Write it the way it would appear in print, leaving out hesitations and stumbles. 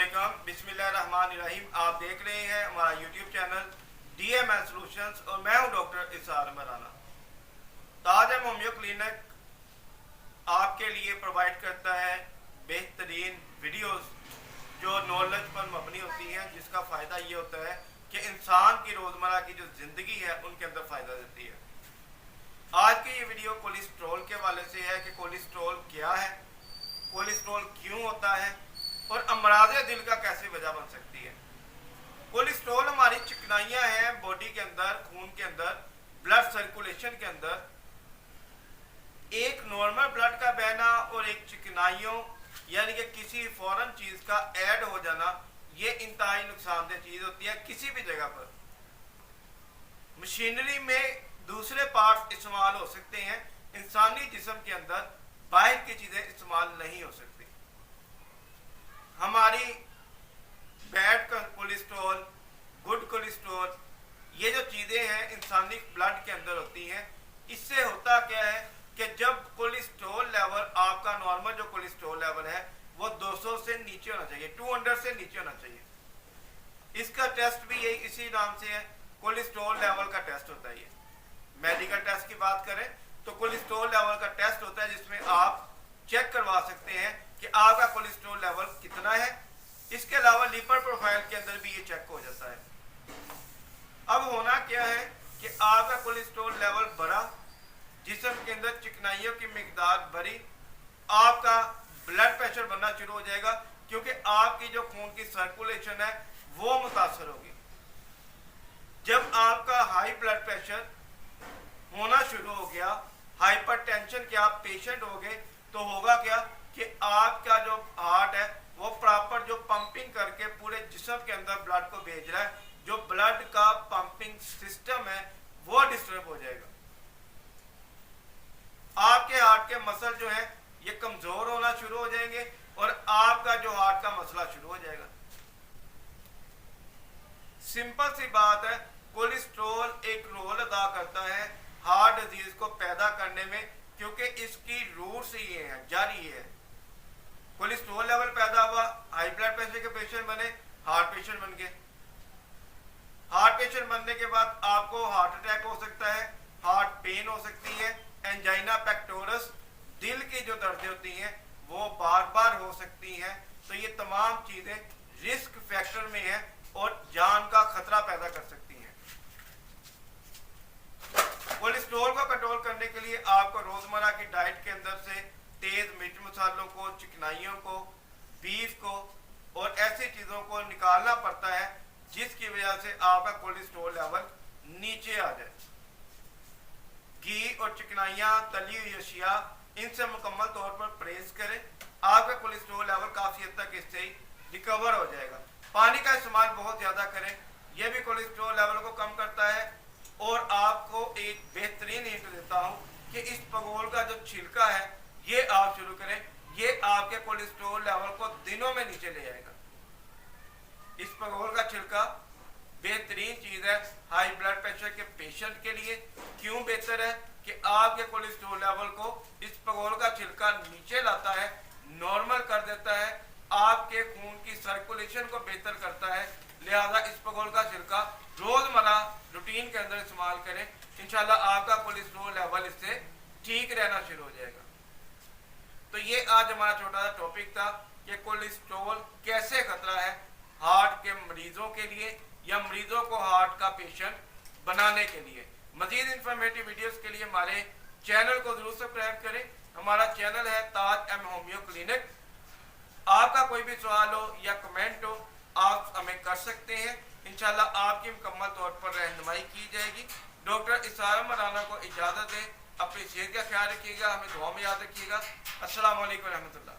अस्सलामुअलैकुम, बिस्मिल्लाहिर्रहमानिर्रहीम। आप देख रहे हैं हमारा यूट्यूब चैनल DML सॉल्यूशंस और मैं हूं डॉक्टर इसार मराना। ताज होम्यो क्लिनिक आपके लिए प्रोवाइड करता है बेहतरीन वीडियोस जो नॉलेज पर मबनी होती हैं, जिसका फ़ायदा ये होता है कि इंसान की रोज़मर्रा की जो ज़िंदगी है उनके अंदर फ़ायदा देती है। आज की ये वीडियो कोलेस्ट्रॉल के हवाले से है कि कोलेस्ट्रॉल क्या है, कोलेस्ट्रॉल क्यों होता है और अमराज़ दिल का कैसे वजह बन सकती है। कोलेस्ट्रॉल हमारी चिकनाइयाँ हैं बॉडी के अंदर, खून के अंदर, ब्लड सर्कुलेशन के अंदर। एक नॉर्मल ब्लड का बहना और एक चिकनाइयों यानी कि किसी फॉरेन चीज़ का ऐड हो जाना, ये इंतहाई नुकसानदेह चीज़ होती है। किसी भी जगह पर मशीनरी में दूसरे पार्ट्स इस्तेमाल हो सकते हैं, इंसानी जिस्म के अंदर बाहर की चीज़ें इस्तेमाल नहीं हो सकती। हमारी बैड कोलेस्ट्रॉल, गुड कोलेस्ट्रॉल, ये जो चीज़ें हैं इंसानी ब्लड के अंदर होती हैं। इससे होता क्या है कि जब कोलेस्ट्रॉल लेवल आपका नॉर्मल जो कोलेस्ट्रॉल लेवल है वो 200 से नीचे होना चाहिए, 200 से नीचे होना चाहिए। इसका टेस्ट भी यही इसी नाम से है, कोलेस्ट्रॉल लेवल का टेस्ट होता है। ये मेडिकल टेस्ट की बात करें तो कोलेस्ट्रॉल लेवल का टेस्ट होता है जिसमें आप चेक करवा सकते हैं कि आपका कोलेस्ट्रॉल लेवल कितना है। इसके अलावा लिपिड प्रोफाइल के अंदर भी ये चेक हो जाता है। अब होना क्या है कि आपका कोलेस्ट्रॉल लेवल बढ़ा, जिस्म के अंदर चिकनाइयों की मिकदार बढ़ी, आपका ब्लड प्रेशर बढ़ना शुरू हो जाएगा, क्योंकि आपकी जो खून की सर्कुलेशन है वो मुतासर होगी। जब आपका हाई ब्लड प्रेशर होना शुरू हो गया, हाइपरटेंशन के आप पेशेंट हो गए, तो होगा क्या कि आपका जो हार्ट है वो प्रॉपर जो पंपिंग करके पूरे जिस्म के अंदर ब्लड को भेज रहा है, जो ब्लड का पंपिंग सिस्टम है वो डिस्टर्ब हो जाएगा। आपके हार्ट के मसल जो है ये कमजोर होना शुरू हो जाएंगे और आपका जो हार्ट का मसला शुरू हो जाएगा। सिंपल सी बात है, कोलेस्ट्रॉल एक रोल अदा करता है हार्ट डिजीज को पैदा करने में, क्योंकि इसकी रूट्स ये है, जड़ ये है। कोलेस्ट्रॉल लेवल पैदा हुआ, हाई ब्लड प्रेशर के पेशेंट बने, हार्ट पेशेंट बन गए। हार्ट पेशेंट बनने के बाद आपको हार्ट अटैक हो सकता है, हार्ट पेन हो सकती है, एंजाइना पेक्टोरस, दिल की जो दर्दें होती हैं वो बार बार हो सकती हैं। तो ये तमाम चीजें रिस्क फैक्टर में है और जान का खतरा पैदा कर सकती हैं। कोलेस्ट्रॉल को कंट्रोल करने के लिए आपको रोजमर्रा की डाइट के अंदर से तेज मीठ मसालों को, चिकनाइयों को, बीफ को और ऐसी चीजों को निकालना पड़ता है जिसकी वजह से आपका कोलेस्ट्रॉल लेवल नीचे आ जाए। घी और चिकनाइयाँ, तली हुई अशिया, इनसे मुकम्मल तौर पर परहेज करें। आपका कोलेस्ट्रॉल लेवल काफी हद तक इससे रिकवर हो जाएगा। पानी का इस्तेमाल बहुत ज्यादा करें, यह भी कोलेस्ट्रॉल लेवल को कम करता है। और आपको एक बेहतरीन हिंट देता हूं कि इस पगोल का जो छिलका है ये आप शुरू करें, ये आपके कोलेस्ट्रॉल लेवल को दिनों में नीचे ले जाएगा। इस पगोल का छिलका बेहतरीन चीज है हाई ब्लड प्रेशर के पेशेंट के लिए। क्यों बेहतर है कि आपके कोलेस्ट्रॉल लेवल को इस पगोल का छिलका नीचे लाता है, नॉर्मल कर देता है, आपके खून की सर्कुलेशन को बेहतर करता है। लिहाजा इस पगोल का छिलका रोजमर्रा रूटीन के अंदर इस्तेमाल करें, इंशाल्लाह आपका कोलेस्ट्रॉल लेवल इससे ठीक रहना शुरू हो जाएगा। तो ये आज हमारा छोटा सा टॉपिक था कि कोलेस्ट्रॉल कैसे खतरा है हार्ट के मरीजों के लिए या मरीजों को हार्ट का पेशेंट बनाने के लिए। मजीद इंफॉर्मेटिव वीडियोस के लिए हमारे चैनल को जरूर सब्सक्राइब करें। हमारा चैनल है ताज होम्यो क्लिनिक। आपका कोई भी सवाल हो या कमेंट हो आप हमें कर सकते हैं, इंशाल्लाह आपकी मुकम्मल तौर पर रहनुमाई की जाएगी। डॉक्टर इसार मराना को इजाज़त दें। अपनी सेहत का ख्याल रखिएगा, हमें दुआ में याद रखिएगा। अस्सलाम वालेकुम रहमतुल्लाह।